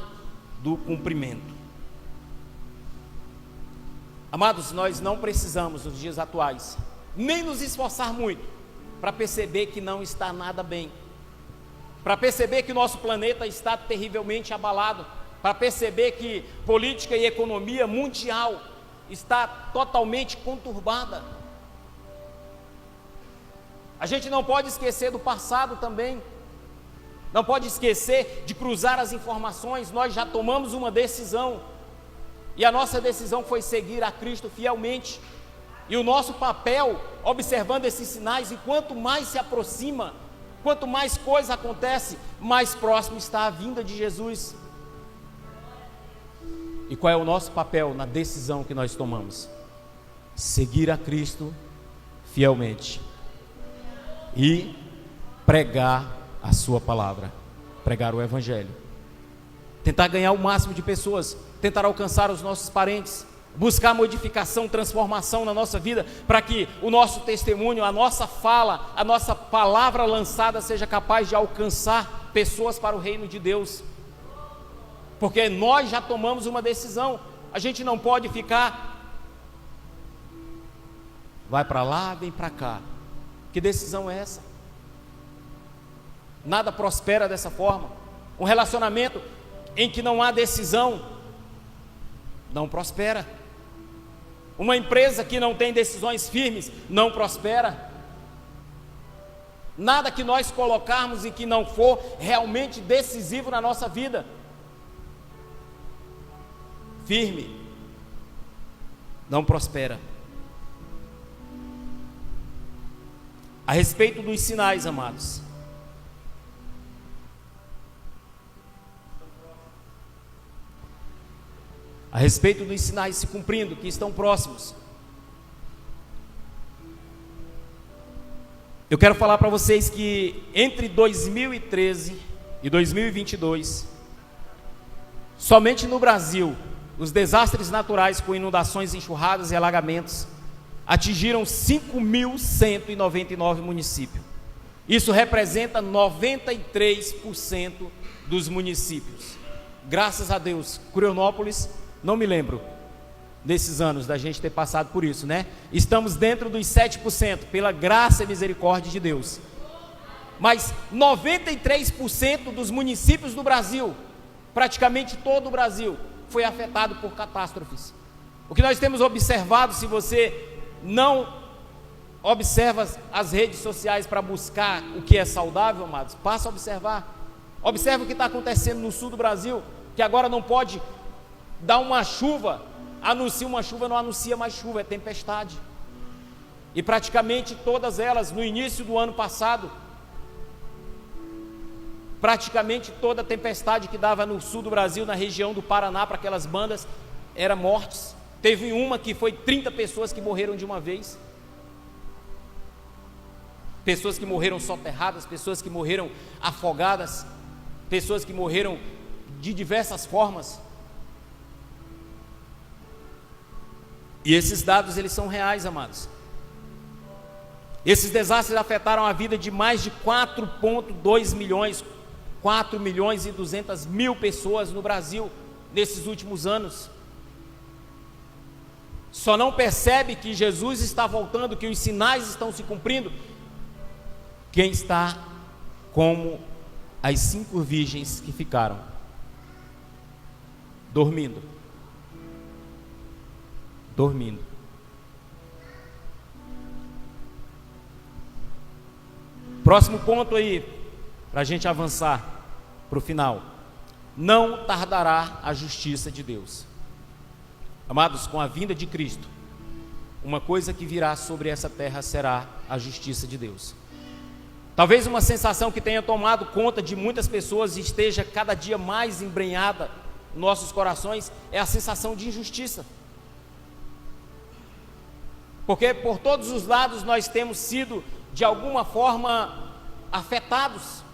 do cumprimento. Amados, nós não precisamos nos dias atuais nem nos esforçar muito para perceber que não está nada bem, para perceber que o nosso planeta está terrivelmente abalado, para perceber que política e economia mundial está totalmente conturbada. A gente não pode esquecer do passado também, não pode esquecer de cruzar as informações. Nós já tomamos uma decisão, e a nossa decisão foi seguir a Cristo fielmente, e o nosso papel, observando esses sinais, e quanto mais se aproxima, quanto mais coisa acontece, mais próximo está a vinda de Jesus. E qual é o nosso papel na decisão que nós tomamos? Seguir a Cristo fielmente e pregar a sua palavra, pregar o Evangelho, tentar ganhar o máximo de pessoas, tentar alcançar os nossos parentes, buscar modificação, transformação na nossa vida, para que o nosso testemunho, a nossa fala, a nossa palavra lançada seja capaz de alcançar pessoas para o reino de Deus, porque nós já tomamos uma decisão. A gente não pode ficar, vai para lá, vem para cá. Que decisão é essa? Nada prospera dessa forma. Um relacionamento em que não há decisão não prospera. Uma empresa que não tem decisões firmes não prospera. Nada que nós colocarmos e que não for realmente decisivo na nossa vida, firme, não prospera. A respeito dos sinais, amados, a respeito dos sinais se cumprindo, que estão próximos, eu quero falar para vocês que entre 2013 e 2022, somente no Brasil, os desastres naturais com inundações, enxurradas e alagamentos atingiram 5.199 municípios. Isso representa 93% dos municípios. Graças a Deus, Curionópolis, não me lembro desses anos da gente ter passado por isso, né? Estamos dentro dos 7%, pela graça e misericórdia de Deus. Mas 93% dos municípios do Brasil, praticamente todo o Brasil, foi afetado por catástrofes. O que nós temos observado, se você não observa as redes sociais para buscar o que é saudável, amados, passa a observar. Observa o que está acontecendo no sul do Brasil, que agora não pode dar uma chuva, anuncia uma chuva, não anuncia mais chuva, é tempestade. E praticamente todas elas, no início do ano passado, praticamente toda a tempestade que dava no sul do Brasil, na região do Paraná, para aquelas bandas, era mortes. Teve uma que foi 30 pessoas que morreram de uma vez. Pessoas que morreram soterradas, pessoas que morreram afogadas, pessoas que morreram de diversas formas. E esses dados, eles são reais, amados. Esses desastres afetaram a vida de mais de 4,2 milhões, 4 milhões e 200 mil pessoas no Brasil, nesses últimos anos. Só não percebe que Jesus está voltando, que os sinais estão se cumprindo, Quem está como as 5 virgens que ficaram dormindo? Dormindo. Próximo ponto aí, para a gente avançar para o final. Não tardará a justiça de Deus. Amados, com a vinda de Cristo, uma coisa que virá sobre essa terra será a justiça de Deus. Talvez uma sensação que tenha tomado conta de muitas pessoas e esteja cada dia mais embrenhada nos nossos corações é a sensação de injustiça. Porque por todos os lados nós temos sido de alguma forma afetados.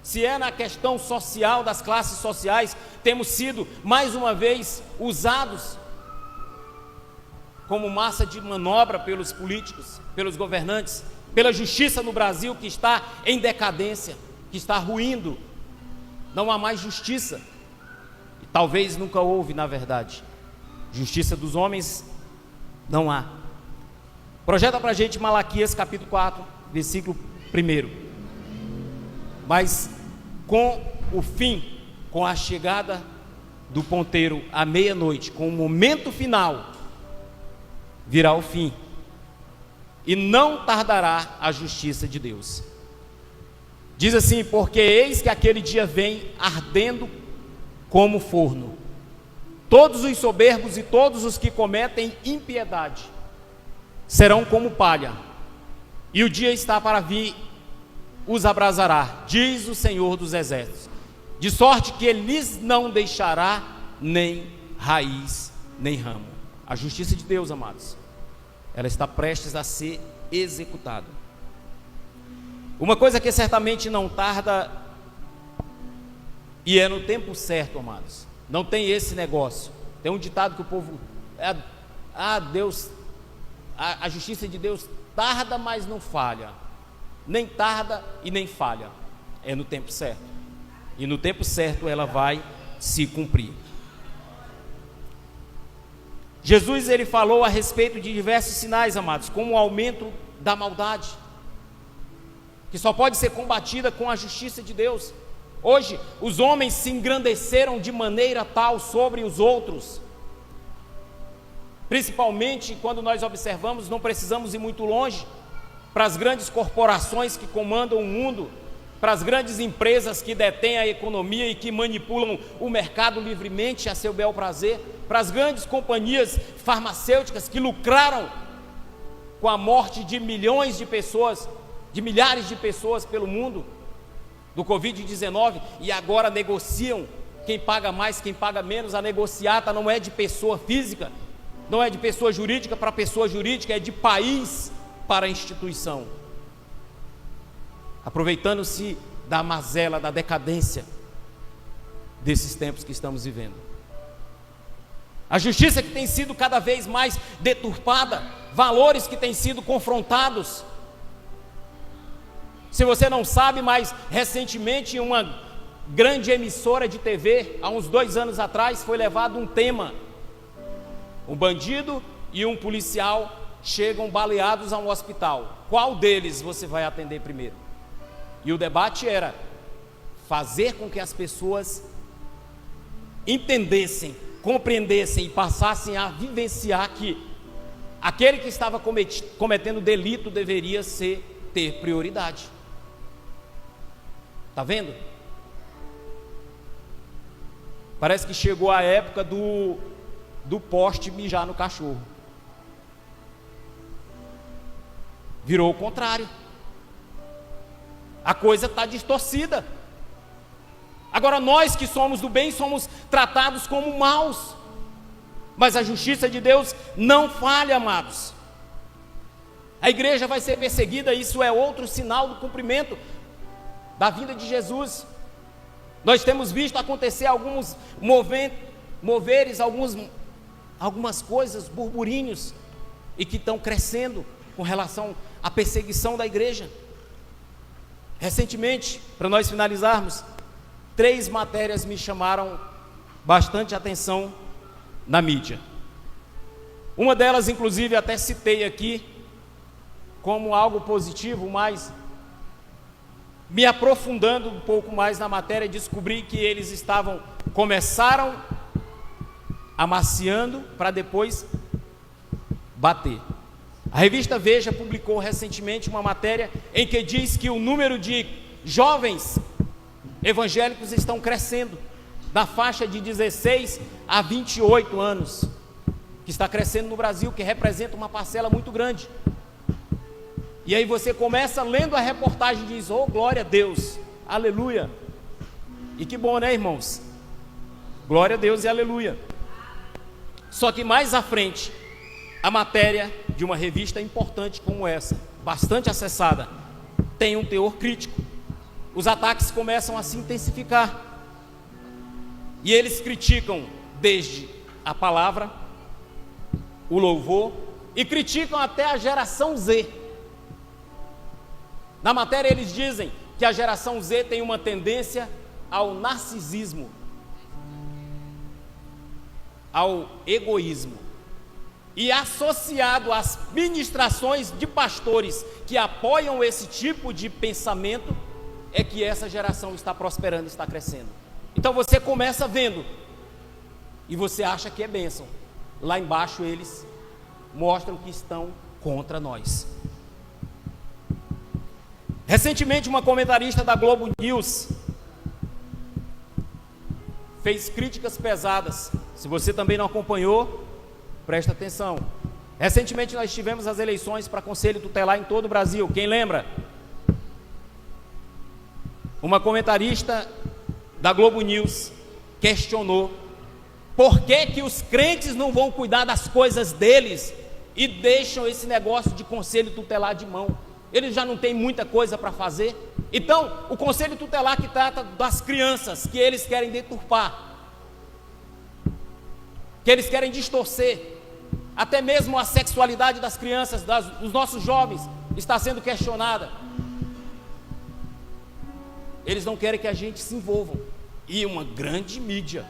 Se é na questão social, das classes sociais, temos sido mais uma vez usados como massa de manobra pelos políticos, pelos governantes, pela justiça no Brasil que está em decadência, que está ruindo. Não há mais justiça. E talvez nunca houve, na verdade. Justiça dos homens não há. Projeta para a gente Malaquias capítulo 4, versículo 1. Mas com o fim, com a chegada do ponteiro à meia-noite, com o momento final, virá o fim. E não tardará a justiça de Deus. Diz assim: porque eis que aquele dia vem ardendo como forno. Todos os soberbos e todos os que cometem impiedade serão como palha, e o dia está para vir, os abrasará, diz o Senhor dos Exércitos, de sorte que ele lhes não deixará nem raiz, nem ramo. A justiça de Deus, amados, ela está prestes a ser executada. Uma coisa que certamente não tarda, e é no tempo certo, amados. Não tem esse negócio. Tem um ditado que o povo, Deus, a justiça de Deus tarda, mas não falha. Nem tarda e nem falha. É no tempo certo. E no tempo certo ela vai se cumprir. Jesus, ele falou a respeito de diversos sinais, amados, como o aumento da maldade, que só pode ser combatida com a justiça de Deus. Hoje, os homens se engrandeceram de maneira tal sobre os outros, principalmente quando nós observamos, não precisamos ir muito longe, para as grandes corporações que comandam o mundo, para as grandes empresas que detêm a economia e que manipulam o mercado livremente a seu bel prazer, para as grandes companhias farmacêuticas que lucraram com a morte de milhões de pessoas, de milhares de pessoas pelo mundo, do Covid-19, e agora negociam quem paga mais, quem paga menos. A negociata não é de pessoa física, não é de pessoa jurídica para pessoa jurídica, é de país para instituição, aproveitando-se da mazela, da decadência desses tempos que estamos vivendo. A justiça que tem sido cada vez mais deturpada, valores que têm sido confrontados. Se você não sabe, mas recentemente em uma grande emissora de TV, há uns 2 anos atrás, foi levado um tema: um bandido e um policial chegam baleados a um hospital, qual deles você vai atender primeiro? E o debate era fazer com que as pessoas entendessem, compreendessem e passassem a vivenciar que aquele que estava cometendo delito deveria ter prioridade. Está vendo? Parece que chegou a época do poste mijar no cachorro. Virou o contrário. A coisa está distorcida. Agora nós que somos do bem somos tratados como maus. Mas a justiça de Deus não falha, amados. A igreja vai ser perseguida, isso é outro sinal do cumprimento da vinda de Jesus. Nós temos visto acontecer alguns moveres, algumas coisas, burburinhos, e que estão crescendo com relação à perseguição da igreja. Recentemente, para nós finalizarmos, 3 matérias me chamaram bastante atenção na mídia. Uma delas, inclusive, até citei aqui, como algo positivo, mas me aprofundando um pouco mais na matéria, descobri que eles começaram amaciando para depois bater. A revista Veja publicou recentemente uma matéria em que diz que o número de jovens evangélicos estão crescendo, da faixa de 16 a 28 anos, que está crescendo no Brasil, que representa uma parcela muito grande. E aí você começa lendo a reportagem e diz: oh, glória a Deus, aleluia. E que bom, né, irmãos? Glória a Deus e aleluia. Só que mais à frente, a matéria de uma revista importante como essa, bastante acessada, tem um teor crítico. Os ataques começam a se intensificar. E eles criticam desde a palavra, o louvor, e criticam até a geração Z. Na matéria eles dizem que a geração Z tem uma tendência ao narcisismo, ao egoísmo, e associado às ministrações de pastores que apoiam esse tipo de pensamento, é que essa geração está prosperando, está crescendo. Então você começa vendo e você acha que é bênção. Lá embaixo eles mostram que estão contra nós. Recentemente uma comentarista da Globo News fez críticas pesadas. Se você também não acompanhou, presta atenção. Recentemente nós tivemos as eleições para Conselho Tutelar em todo o Brasil. Quem lembra? Uma comentarista da Globo News questionou por que os crentes não vão cuidar das coisas deles e deixam esse negócio de Conselho Tutelar de mão. Eles já não têm muita coisa para fazer. Então, o Conselho Tutelar que trata das crianças, que eles querem deturpar, que eles querem distorcer, até mesmo a sexualidade das crianças, dos nossos jovens, está sendo questionada. Eles não querem que a gente se envolva. E uma grande mídia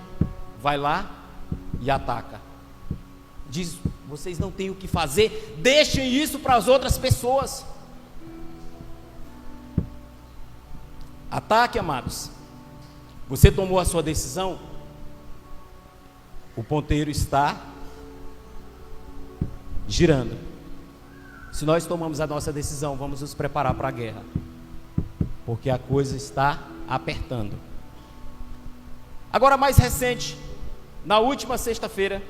vai lá e ataca. Diz: vocês não têm o que fazer, deixem isso para as outras pessoas. Ataque, amados. Você tomou a sua decisão? O ponteiro está girando. Se nós tomamos a nossa decisão, vamos nos preparar para a guerra, porque a coisa está apertando. Agora, mais recente, na última sexta-feira,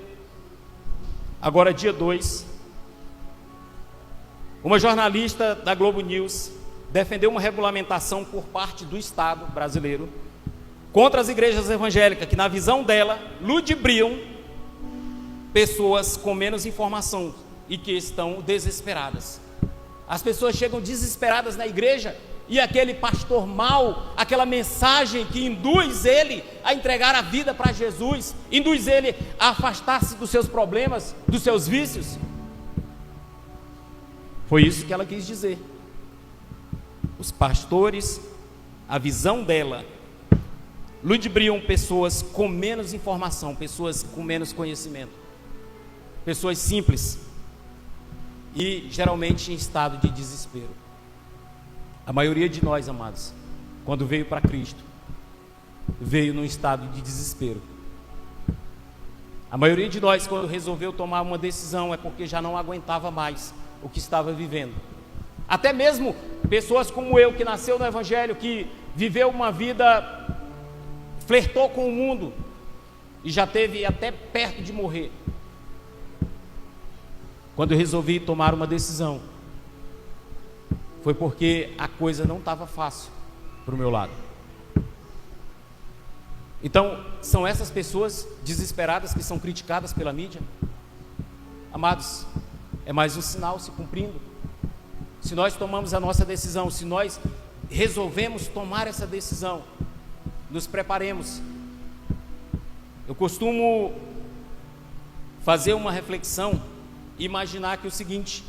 agora dia 2, uma jornalista da Globo News defendeu uma regulamentação por parte do Estado brasileiro contra as igrejas evangélicas, que na visão dela ludibriam pessoas com menos informação e que estão desesperadas. As pessoas chegam desesperadas na igreja e aquele pastor mau, aquela mensagem que induz ele a entregar a vida para Jesus, induz ele a afastar-se dos seus problemas, dos seus vícios. Foi isso que ela quis dizer. Os pastores, a visão dela, ludibriam pessoas com menos informação, pessoas com menos conhecimento, pessoas simples e geralmente em estado de desespero. A maioria de nós, amados, quando veio para Cristo, veio num estado de desespero. A maioria de nós, quando resolveu tomar uma decisão, é porque já não aguentava mais o que estava vivendo. Até mesmo pessoas como eu, que nasceu no Evangelho, que viveu uma vida, flertou com o mundo e já teve até perto de morrer. Quando eu resolvi tomar uma decisão, foi porque a coisa não estava fácil para o meu lado. Então, são essas pessoas desesperadas que são criticadas pela mídia? Amados, é mais um sinal se cumprindo. Se nós tomamos a nossa decisão, se nós resolvemos tomar essa decisão, nos preparemos. Eu costumo fazer uma reflexão e imaginar que é o seguinte: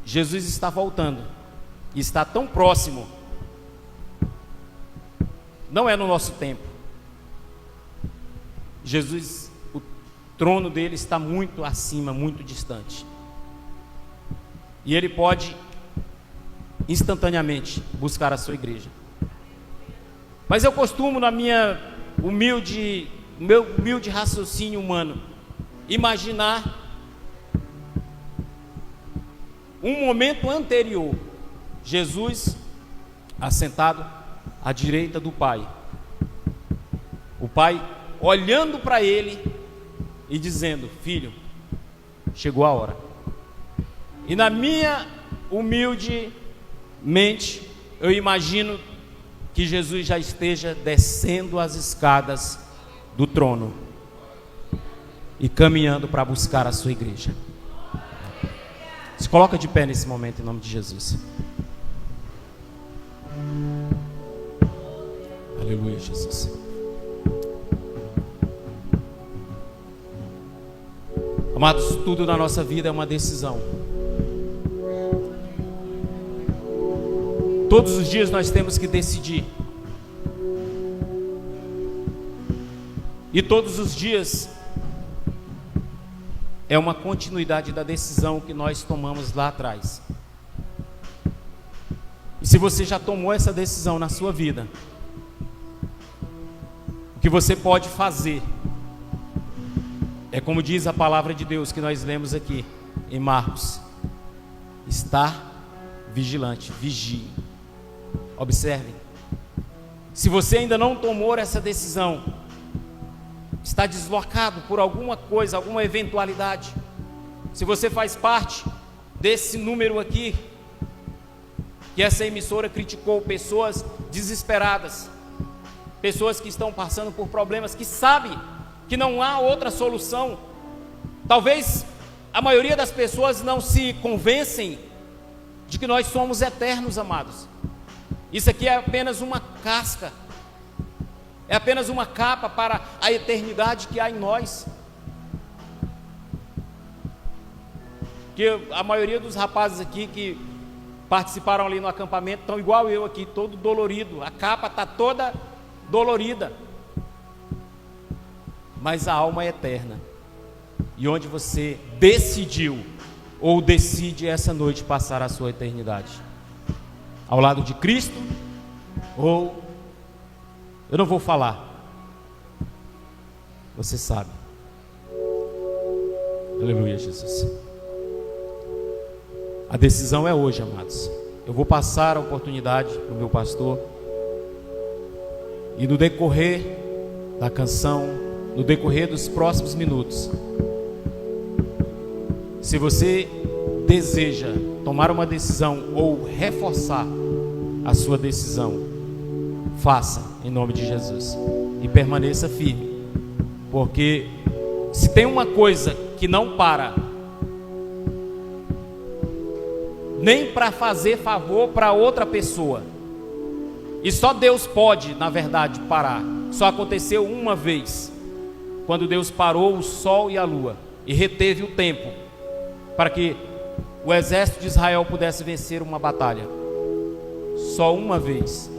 Jesus está voltando e está tão próximo. Não é no nosso tempo. Jesus, o trono dele está muito acima, muito distante. E Ele pode instantaneamente buscar a sua igreja. Mas eu costumo, no meu humilde raciocínio humano, imaginar um momento anterior, Jesus assentado à direita do Pai, o Pai olhando para ele e dizendo: filho, chegou a hora. E na minha humilde mente, eu imagino que Jesus já esteja descendo as escadas do trono e caminhando para buscar a sua igreja. Se coloca de pé nesse momento em nome de Jesus. Aleluia, Jesus. Amados, tudo na nossa vida é uma decisão. Todos os dias nós temos que decidir. E todos os dias é uma continuidade da decisão que nós tomamos lá atrás. E se você já tomou essa decisão na sua vida, o que você pode fazer é como diz a palavra de Deus que nós lemos aqui em Marcos: estar vigilante, vigie. Observem, se você ainda não tomou essa decisão, está deslocado por alguma coisa, alguma eventualidade, se você faz parte desse número aqui, que essa emissora criticou, pessoas desesperadas, pessoas que estão passando por problemas, que sabem que não há outra solução. Talvez a maioria das pessoas não se convencem de que nós somos eternos, amados. Isso aqui é apenas uma casca, é apenas uma capa para a eternidade que há em nós. Que a maioria dos rapazes aqui que participaram ali no acampamento estão igual eu aqui, todo dolorido, a capa está toda dolorida, mas a alma é eterna. E onde você decidiu ou decide essa noite passar a sua eternidade? Ao lado de Cristo, ou eu não vou falar, você sabe. Aleluia, Jesus. A decisão é hoje, amados. Eu vou passar a oportunidade para o meu pastor, e no decorrer da canção, no decorrer dos próximos minutos, se você deseja tomar uma decisão ou reforçar a sua decisão, faça em nome de Jesus e permaneça firme, porque se tem uma coisa que não para, nem para fazer favor para outra pessoa, e só Deus pode, na verdade, parar. Só aconteceu uma vez, quando Deus parou o sol e a lua e reteve o tempo para que o exército de Israel pudesse vencer uma batalha. Só uma vez.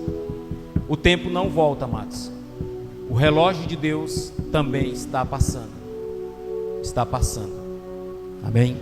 O tempo não volta, amados. O relógio de Deus também está passando. Está passando. Amém?